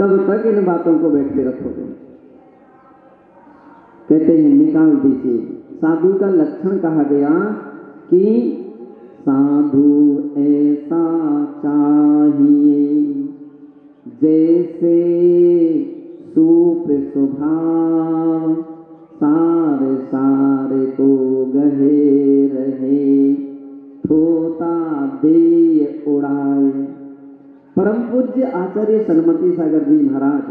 कब तक इन बातों को बैठ के रखोगे? कहते हैं निकाल दीजिए। साधु का लक्षण कहा गया कि साधु ऐसा चाहिए जैसे सूप स्वभाव, सारे सारे को गहे रहे, थोता दे उड़ाए। परम पूज्य आचार्य सन्मति सागर जी महाराज,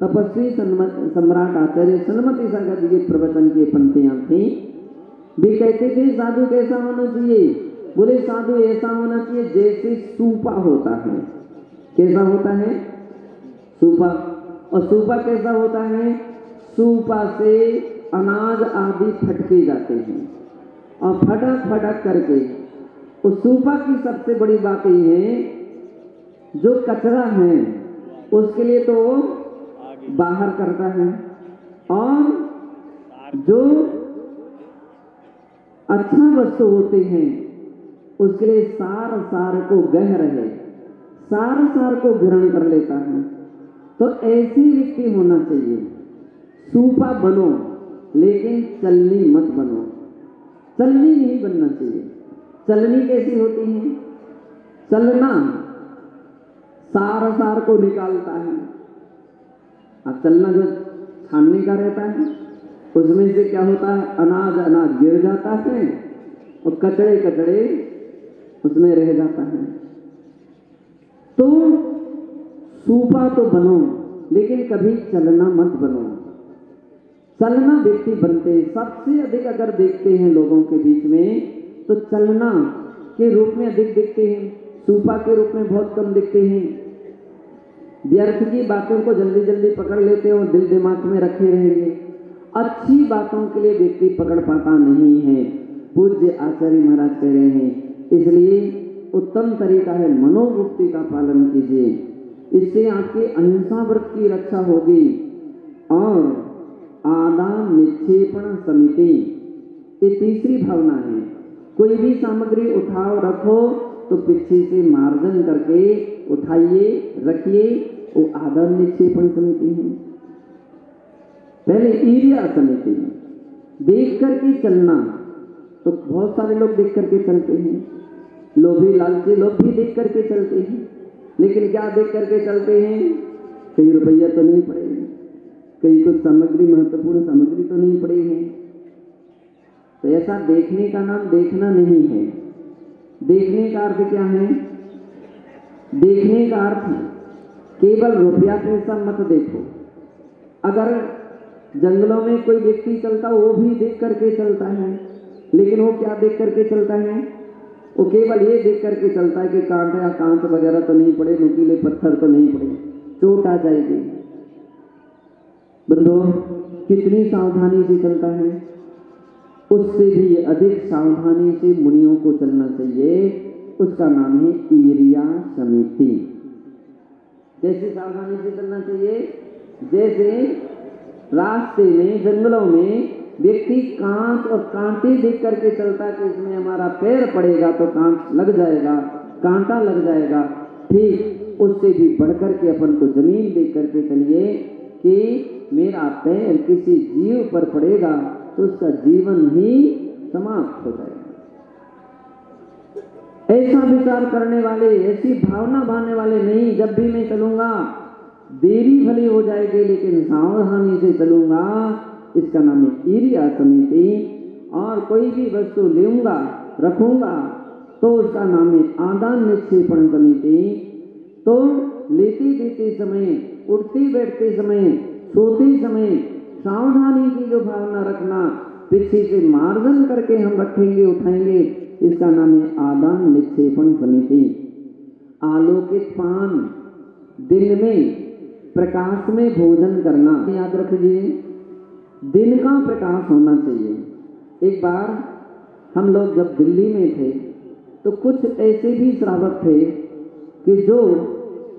तपस्वी सम्राट आचार्य सन्मति सागर जी के प्रवचन की पंक्तियां थी। भी कहते थे साधु कैसा होना चाहिए? बोले साधु ऐसा होना चाहिए जैसे सूपा होता है। कैसा होता है? सूपा। और सूपा कैसा होता है? सूपा से अनाज आदि फटके जाते हैं और फटक फटक करके उस सूपा की सबसे बड़ी बात यह है, जो कचरा है उसके लिए तो वो बाहर करता है, और जो अच्छा वस्तु होते हैं उसके लिए सार सार को गह रहे, सार सार को ग्रहण कर लेता है। तो ऐसी व्यक्ति होना चाहिए। सूपा बनो लेकिन चलनी मत बनो। चलनी नहीं बनना चाहिए। चलनी कैसी होती है? चलना सार सार को निकालता है, और चलना जो छानने का रहता है उसमें से क्या होता है? अनाज अनाज गिर जाता है और कचड़े कचड़े उसमें रह जाता है। तो सूपा तो बनो लेकिन कभी चलना मत बनो। चलना व्यक्ति बनते सबसे अधिक अगर देखते हैं लोगों के बीच में तो चलना के रूप में अधिक दिखते हैं, सूपा के रूप में बहुत कम दिखते हैं। व्यर्थ की बातों को जल्दी जल्दी पकड़ लेते हो, दिल दिमाग में रखे रहेंगे। अच्छी बातों के लिए व्यक्ति पकड़ पाता नहीं है। पूज्य आचार्य महाराज कह रहे हैं, इसलिए उत्तम तरीका है मनोमुक्ति का पालन कीजिए। इससे आपकी अहिंसा व्रत की रक्षा होगी। और आदान निक्षेपण समिति, ये तीसरी भावना है। कोई भी सामग्री उठाओ रखो तो पीछे से मार्जन करके उठाइए रखिए, वो आदान निक्षेपण समिति है। पहले ईर्ष्या समिति, देख करके चलना। तो बहुत सारे लोग देख करके चलते हैं, लोभी लालची लोग भी देख करके चलते हैं, लेकिन क्या देख करके चलते हैं? कहीं रुपया तो नहीं पड़े, कहीं कुछ सामग्री महत्वपूर्ण सामग्री तो नहीं पड़ी है। तो ऐसा देखने का नाम देखना नहीं है। देखने का अर्थ क्या है? देखने का अर्थ केवल रुपया पैसा मत देखो। अगर जंगलों में कोई व्यक्ति चलता वो भी देख करके चलता है, लेकिन वो क्या देख करके चलता है? वो केवल ये देख करके चलता है कि कांटा या कांच वगैरह तो नहीं पड़े, नुकीले पत्थर तो नहीं पड़े, चोट आ जाएगी। बंधुओं, कितनी सावधानी से चलता है, उससे भी अधिक सावधानी से मुनियों को चलना चाहिए। उसका नाम है ईर्ष्या समिति। कैसे सावधानी से चलना चाहिए? जैसे रास्ते में जंगलों में व्यक्ति कांच और कांटे देख करके चलता है कि इसमें हमारा पैर पड़ेगा तो कांच लग जाएगा, कांटा लग जाएगा। ठीक उससे भी बढ़कर के अपन को जमीन देख करके चलिए कि मेरा पैर किसी जीव पर पड़ेगा तो उसका जीवन ही समाप्त हो जाएगा। ऐसा विचार करने वाले, ऐसी भावना बांधने वाले नहीं, जब भी मैं चलूंगा देरी भली हो जाएगी लेकिन सावधानी से चलूंगा, इसका नाम है ईर्ष्या समिति। और कोई भी वस्तु लूंगा रखूंगा तो उसका नाम है आदान निक्षेपण समिति। तो लेते देते समय, उठते बैठते समय, सोते समय सावधानी की जो भावना रखना, पीछे से मार्जन करके हम रखेंगे उठाएंगे, इसका नाम है आदान निक्षेपण समिति। आलोकित पान, दिन में प्रकाश में भोजन करना, याद रखिए दिन का प्रकाश होना चाहिए। एक बार हम लोग जब दिल्ली में थे तो कुछ ऐसे भी श्रावक थे कि जो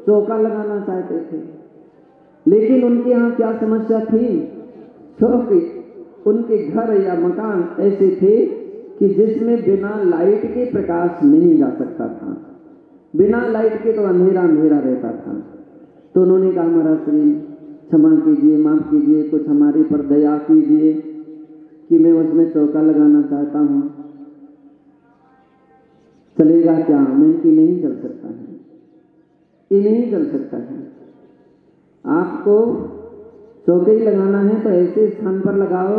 चौका लगाना चाहते थे, लेकिन उनके यहाँ क्या समस्या थी? क्योंकि उनके घर या मकान ऐसे थे कि जिसमें बिना लाइट के प्रकाश नहीं जा सकता था। बिना लाइट के तो अंधेरा अंधेरा रहता था। तो उन्होंने कहा महाराज श्री क्षमा कीजिए, माफ़ कीजिए, कुछ हमारे पर दया कीजिए कि मैं उसमें चौका लगाना चाहता हूँ, चलेगा क्या? मैं कि नहीं चल सकता है, ये नहीं चल सकता है। आपको चौके ही लगाना है तो ऐसे स्थान पर लगाओ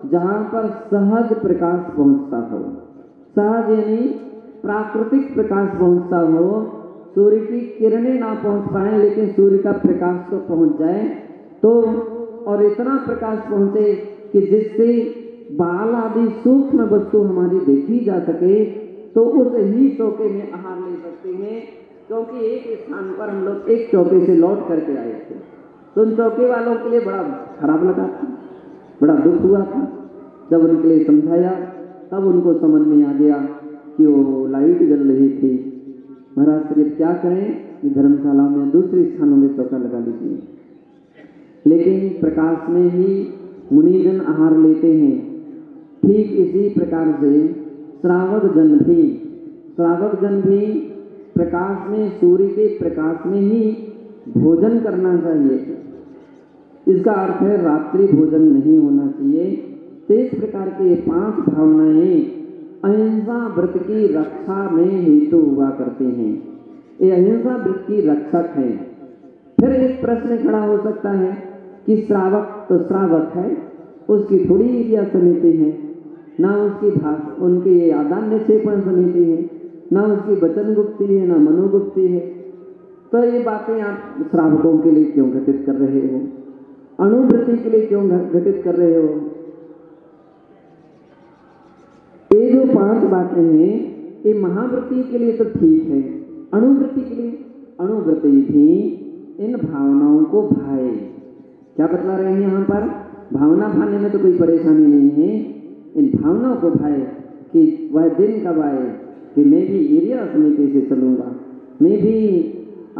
जहाँ पर सहज प्रकाश पहुँचता हो। सहज यानी प्राकृतिक प्रकाश पहुँचता हो, सूर्य की किरणें ना पहुँच पाए लेकिन सूर्य का प्रकाश तो पहुँच जाए, तो और इतना प्रकाश पहुँचे कि जिससे बाल आदि सूक्ष्म वस्तु हमारी देखी जा सके, तो उस ही चौके में आहार ले सकते हैं। क्योंकि एक स्थान पर हम लोग एक चौके से लौट करके आए थे, तो उन चौके वालों के लिए बड़ा खराब लगा था, बड़ा दुख हुआ था। जब उनके लिए समझाया तब उनको समझ में आ गया कि वो लाइट जल रही थी। महाराज सिर्फ क्या करें कि धर्मशाला में दूसरे स्थानों में चौका लगा लीजिए, लेकिन प्रकाश में ही मुनिजन आहार लेते हैं। ठीक इसी प्रकार से श्रावक जन भी प्रकाश में, सूर्य के प्रकाश में ही भोजन करना चाहिए। इसका अर्थ है रात्रि भोजन नहीं होना चाहिए। तो इस प्रकार के 5 भावनाएं अहिंसा व्रत की रक्षा में हेतु हुआ करते हैं। ये अहिंसा व्रत की रक्षक हैं। फिर एक प्रश्न खड़ा हो सकता है कि श्रावक तो श्रावक है, उसकी थोड़ी क्रिया समिति है, ना उसकी उनकी आदान निक्षेपण समिति है, ना उसकी वचन गुप्ती है, ना मनोगुप्ती है। तो ये बातें आप श्रावकों के लिए क्यों घटित कर रहे हो? अणुवृत्ति के लिए क्यों घटित कर रहे हो? ये जो 5 बातें हैं ये महावृत्ति के लिए तो ठीक है, अणुवृत्ति के लिए अणुवृत्ति भी इन भावनाओं को भाए। क्या बतला रहे हैं यहाँ पर? भावना भाने में तो कोई परेशानी नहीं है, इन भावनाओं को भाए कि वह दिन कब आए कि मैं भी एरिया समिति से चलूँगा, मैं भी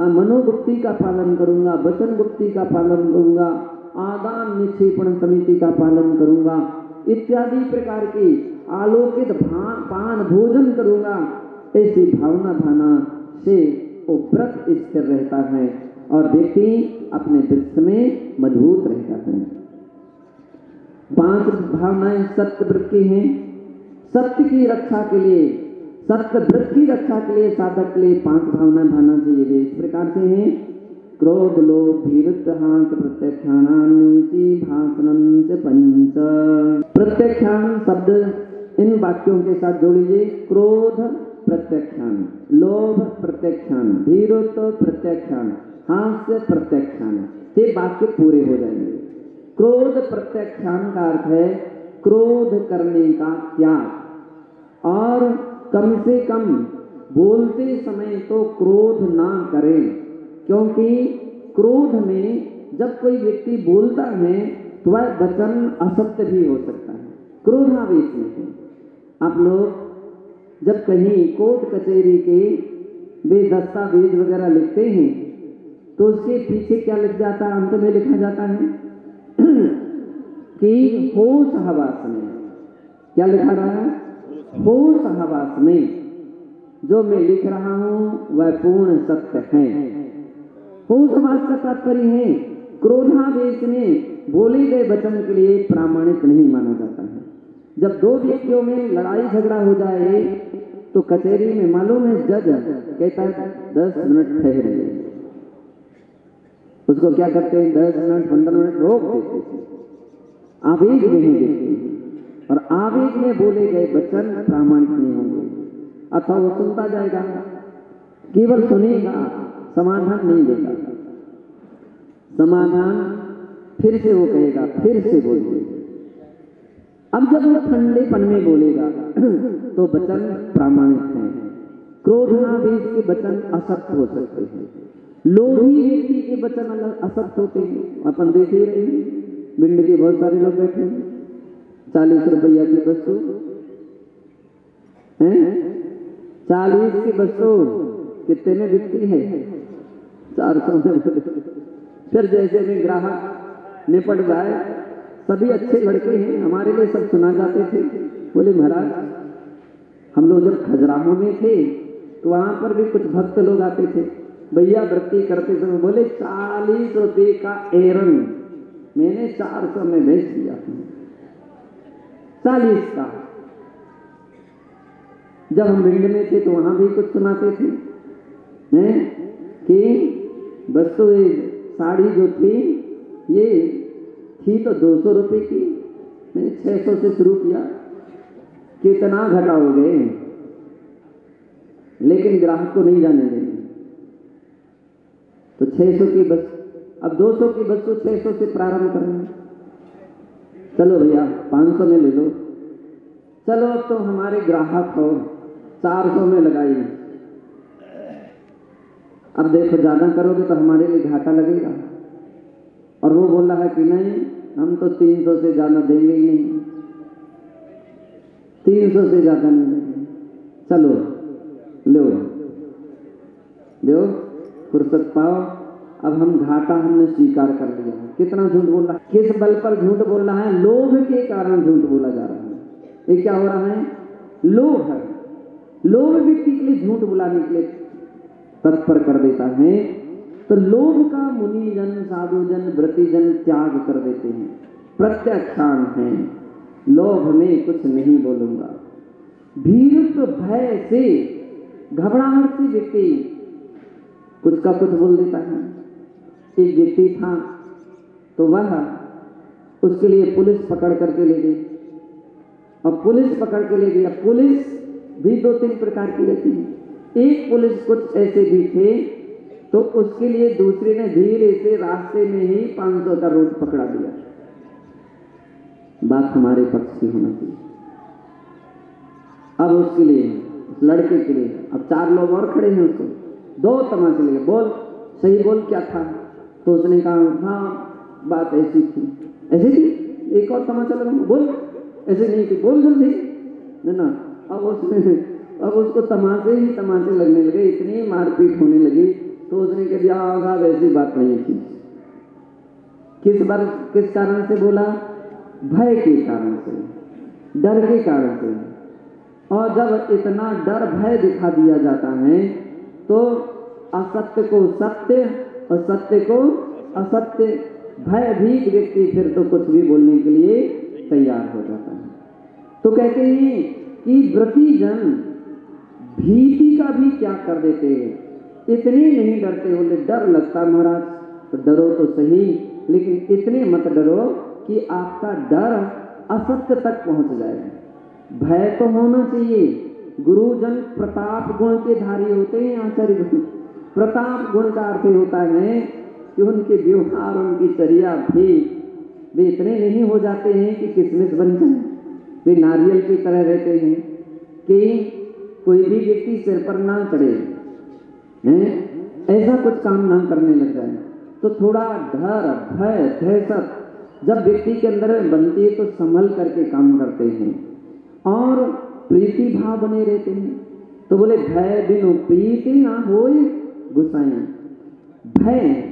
मनोगुप्ती का पालन करूँगा, वचन गुप्ती का पालन करूँगा, आदान निक्षेपण समिति का पालन करूँगा, इत्यादि प्रकार की आलोकित पान भोजन करूँगा। ऐसी भावना भाना से वो व्रत स्थिर रहता है और व्यक्ति अपने वृत्त में मजबूत रहता है। 5 भावनाएं सत्य व्रत की हैं। सत्य की रक्षा के लिए, सत्य व्रत की रक्षा के लिए साधक के लिए 5 भावनाएं भाना चाहिए। वे इस प्रकार से हैं: क्रोध लोभ भीरुत्व हास प्रत्यक्षाणान्युचि भाषणं च 5। प्रत्यक्षान शब्द इन वाक्यों के साथ जोड़िए। क्रोध प्रत्यक्षान, लोभ प्रत्यक्षान, भीरुत्व प्रत्यक्षान, हास्य प्रत्यक्षान, ये वाक्य पूरे हो जाएंगे। क्रोध प्रत्यक्षान का अर्थ है क्रोध करने का त्याग, और कम से कम बोलते समय तो क्रोध ना करें, क्योंकि क्रोध में जब कोई व्यक्ति बोलता है तो वह वचन असत्य भी हो सकता है। क्रोधावेश में है। आप लोग जब कहीं कोर्ट कचहरी के वे दस्तावेज वगैरह लिखते हैं तो उसके पीछे क्या लिख जाता है? अंत में लिखा जाता है कि होश हवास में। क्या लिखा रहा है? होश हवास में जो मैं लिख रहा हूं वह पूर्ण सत्य है। होश हवास का तात्पर्य है क्रोधावेश में बोले गए वचन के लिए प्रामाणिक नहीं माना जाता है। जब 2 व्यक्तियों में लड़ाई झगड़ा हो जाए तो कचहरी में मालूम है जज कहता है 10 मिनट ठहरिए, उसको क्या करते हैं 10 मिनट 15 मिनट रोक देते हैं, आवेग नहीं देते, और आवेग में बोले गए वचन प्रामाणिक नहीं होंगे। अथवा वो सुनता जाएगा, केवल सुनेगा, समाधान नहीं देगा। समाधान फिर से वो कहेगा, फिर से बोलिए। अब जब वो ठंडेपन में बोलेगा तो वचन प्रामाणिक हैं। क्रोधावेश के वचन असत्य हो सकते हैं। लोभी व्यक्ति के वचन असत्य होते हैं। अपन देख ही रहे हैं, भिंड के बहुत सारे लोग बैठे हैं, 40 रुपया की वस्तु है, 40 की वस्तु कितने में बिकती है? 400 में। फिर जैसे भी ग्राहक निपट जाए, सभी अच्छे लड़के हैं, हमारे लिए सब सुना जाते थे। बोले महाराज हम लोग जब खजुराहो में थे तो वहां पर भी कुछ भक्त लोग आते थे, भैया वृत्ति करते समय बोले 40 रुपये का एरन मैंने 400 में बेच दिया, 40 का। जब हम भिंड में थे तो वहां भी कुछ सुनाते थे हैं कि बस तो ये साड़ी जो थी ये थी तो 200 रुपये की, मैंने 600 से शुरू किया, कितना घटाओगे, लेकिन ग्राहक को नहीं जाने देंगे। तो 600 की बस, अब 200 की बस तो 600 से प्रारंभ करें, चलो भैया 500 में ले लो, चलो अब तो हमारे ग्राहक हो 400 में लगाइए। अब देखो ज्यादा करोगे तो हमारे लिए घाटा लगेगा, और वो बोल रहा है कि नहीं हम तो 300 से ज्यादा देंगे ही नहीं, 300 से ज्यादा नहीं देंगे, चलो लो लो फुर्सत पाओ। अब हम घाटा हमने स्वीकार कर लिया है। कितना झूठ बोल रहा है, किस बल पर झूठ बोल रहा है, लोभ के कारण झूठ बोला जा रहा है। ये क्या हो रहा है, लोभ है। लोभ व्यक्ति के लिए झूठ बुलाने के लिए तत्पर कर देता है। तो लोभ का मुनिजन साधुजन व्रतिजन त्याग कर देते हैं, प्रत्याख्यान है, लोभ में कुछ नहीं बोलूंगा। भीरुत्व भय से, घबराहट से व्यक्ति कुछ का कुछ बोल देता है। एक व्यक्ति था तो वह उसके लिए पुलिस पकड़ करके ले गई, और पुलिस पकड़ के ले गई। अब पुलिस भी 2-3 प्रकार की रहती है। एक पुलिस कुछ ऐसे भी थे तो उसके लिए दूसरे ने धीरे से रास्ते में ही 500 का रोड पकड़ा दिया। बात हमारे पक्ष की होना चाहिए। अब उसके लिए, उस लड़के के लिए अब 4 लोग और खड़े हैं, उसको 2 तमाचे लगे, बोल सही बोल क्या था। तो उसने कहा हाँ बात ऐसी थी, ऐसी थी, एक और तमाचा लगा, बोल ऐसे नहीं थी, बोल जल्दी ना। अब उसको तमाचे ही तमाचे लगने लगे, इतनी मारपीट होने लगी। तो उसने कह दिया साहब ऐसी बात नहीं थी। किस कारण से बोला, भय के कारण से, डर के कारण से। और जब इतना डर भय दिखा दिया जाता है तो असत्य को सत्य और सत्य को असत्य, भयभीत व्यक्ति फिर तो कुछ भी बोलने के लिए तैयार हो जाता है। तो कहते हैं कि व्रतिजन भीति का भी त्याग कर देते हैं, इतने नहीं डरते। बोले डर लगता महाराज तो डरो तो सही, लेकिन इतने मत डरो कि आपका डर असत्य तक पहुंच जाए। भय तो होना चाहिए। गुरुजन प्रताप गुण के धारी होते हैं, आचार्य गुरु। प्रताप गुण का अर्थ होता है कि उनके व्यवहार, उनकी चर्या भी वे इतने नहीं हो जाते हैं कि किसमिस बन जाए। वे नारियल की तरह रहते हैं कि कोई भी व्यक्ति सिर पर ना चढ़े, ऐसा कुछ काम ना करने लग जाए। तो थोड़ा डर भय दहशत जब व्यक्ति के अंदर बनती है तो संभल करके काम करते हैं और प्रीति भाव बने रहते हैं। तो बोले भय बिनु प्रीति ना होए गुसाई। भय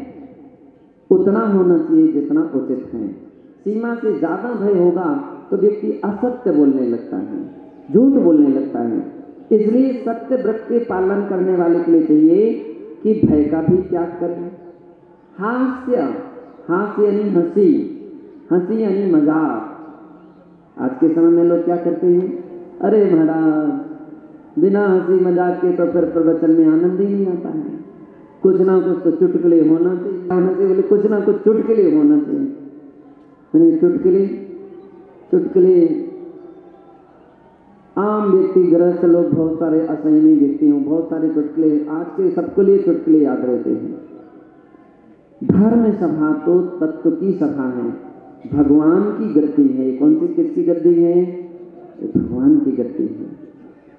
उतना होना चाहिए जितना उचित है। सीमा से ज्यादा भय होगा तो व्यक्ति असत्य बोलने लगता है, झूठ बोलने लगता है। इसलिए सत्य व्रत के पालन करने वाले के लिए चाहिए कि भय का भी त्याग करें। हास्य, हास्य यानी हंसी, हंसी यानी मजाक। आज के समय में लोग क्या करते हैं, अरे महाराज बिना हंसी मजाक के तो फिर प्रवचन में आनंद ही नहीं आता है। कुछ ना कुछ तो चुटकुले होना चाहिए, बोले कुछ ना कुछ चुटकुले होना चाहिए। चुटकुले आम व्यक्ति, गृहस्थ लोग, बहुत सारे असंयमी व्यक्ति हों, बहुत सारे चुटकुले आज के सबके लिए चुटकुले याद रहते हैं। धर्म सभा तो तत्व की सभा है, भगवान की गद्दी है। कौन सी, किसकी गद्दी है, भगवान की गद्दी है।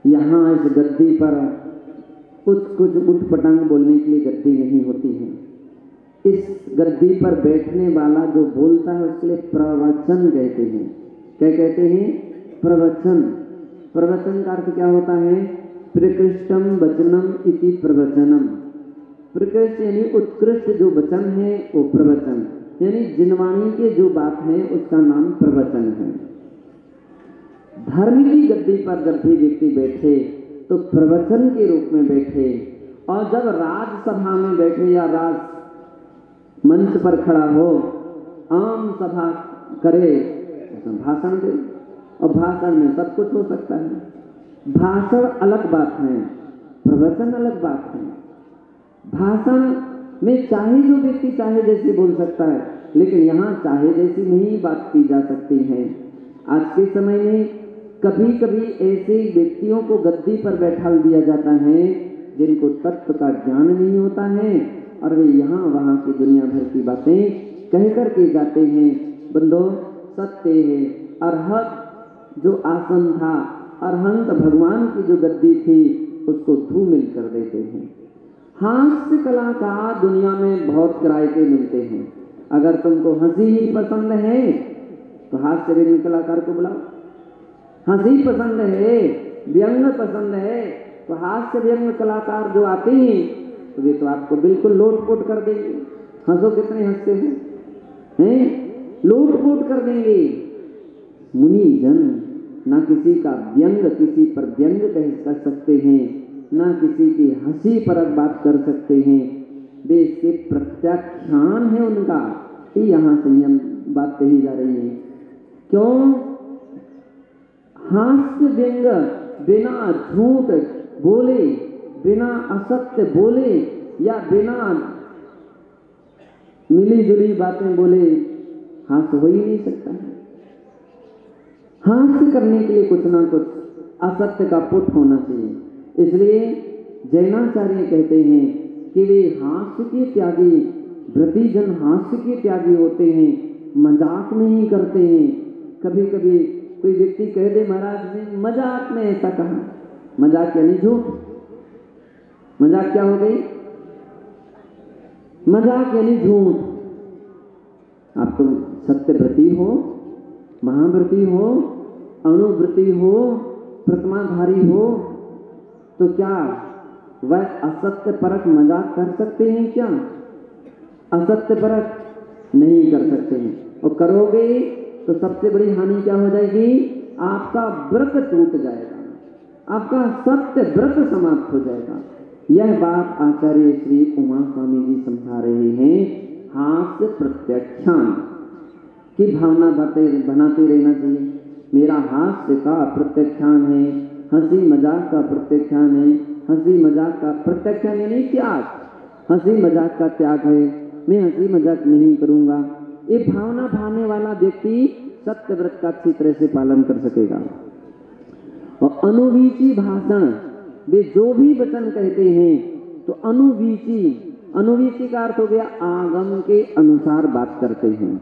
यहाँ इस गद्दी पर कुछ उठपटांग बोलने के लिए गद्दी नहीं होती है। इस गद्दी पर बैठने वाला जो बोलता है उसके लिए प्रवचन कहते हैं। क्या कहते हैं, प्रवचन। प्रवचन का अर्थ क्या होता है, प्रकृष्टम वचनम इति प्रवचनम। प्रकृष्ट यानी उत्कृष्ट जो वचन है वो प्रवचन, यानी जिनवाणी के जो बात है उसका नाम प्रवचन है। धर्म की गद्दी पर जब भी व्यक्ति बैठे तो प्रवचन के रूप में बैठे और जब राजसभा में बैठे या राज मंच पर खड़ा हो, आम सभा करे, उसमें भाषण दे, और भाषण में सब कुछ हो सकता है। भाषण अलग बात है, प्रवचन अलग बात है। भाषण में चाहे जो व्यक्ति चाहे जैसे बोल सकता है, लेकिन यहाँ चाहे जैसी नहीं बात की जा सकती है। आज के समय में कभी कभी ऐसे व्यक्तियों को गद्दी पर बैठा दिया जाता है जिनको तत्व का ज्ञान नहीं होता है, और वे यहाँ वहाँ की दुनिया भर की बातें कह कर के जाते हैं। बंदो, सत्य है, अरहत जो आसन था, अरहंत भगवान की जो गद्दी थी, उसको धूमिल कर देते हैं। हास्य कलाकार दुनिया में बहुत किराए के मिलते हैं। अगर तुमको हंसी ही पसंद है तो हास्य व्यंग कलाकार को बुलाओ। हंसी पसंद है, व्यंग पसंद है, तो हास्य व्यंग कलाकार जो आते हैं तो वे तो आपको बिल्कुल लोटपोट कर देंगे। हंसो, कितने हंसते हैं, लोटपोट कर देंगे। मुनि जन ना किसी का व्यंग किसी पर व्यंग कह सकते हैं, ना किसी की हंसी पर बात कर सकते हैं। वे इसके प्रत्याख्यान है उनका। यहाँ संयम बात कही जा रही है। क्यों? हास्य व्यंग बिना झूठ बोले, बिना असत्य बोले, या बिना मिली जुली बातें बोले हास्य हो ही नहीं सकता है। हास्य करने के लिए कुछ ना कुछ असत्य का पुट होना चाहिए। इसलिए जैनाचार्य कहते हैं कि वे हास्य के त्यागी, व्रतिजन हास्य के त्यागी होते हैं, मजाक नहीं करते हैं। कभी कभी कोई व्यक्ति कह दे, महाराज ने मजाक में ऐसा कहा, मजाक यानी झूठ। मजाक क्या हो गई? मजाक यानी झूठ। आप तो सत्यव्रती हो, महाव्रती हो, अणुव्रती हो, प्रतिमाधारी हो, तो क्या वह असत्य परक मजाक कर सकते हैं क्या? असत्य परक नहीं कर सकते हैं। और करोगे तो सबसे बड़ी हानि क्या हो जाएगी? आपका व्रत टूट जाएगा, आपका सत्य व्रत समाप्त हो जाएगा। यह बात आचार्य श्री उमा स्वामी जी समझा रहे हैं। हास्य प्रत्याख्यान की भावना बनाते रहना चाहिए। मेरा हास्य का प्रत्याख्यान है, हंसी मजाक का प्रत्याख्यान है। हंसी मजाक का प्रत्याख्यान यानी त्याग। हंसी मजाक का त्याग है, मैं हंसी मजाक नहीं करूंगा। ये भावना भाने वाला व्यक्ति सत्य व्रत का अच्छी तरह से पालन कर सकेगा। और अनुवीची भाषण, वे जो भी वचन कहते हैं तो अनुवीची, अनुवीची का अर्थ हो गया आगम के अनुसार बात करते हैं।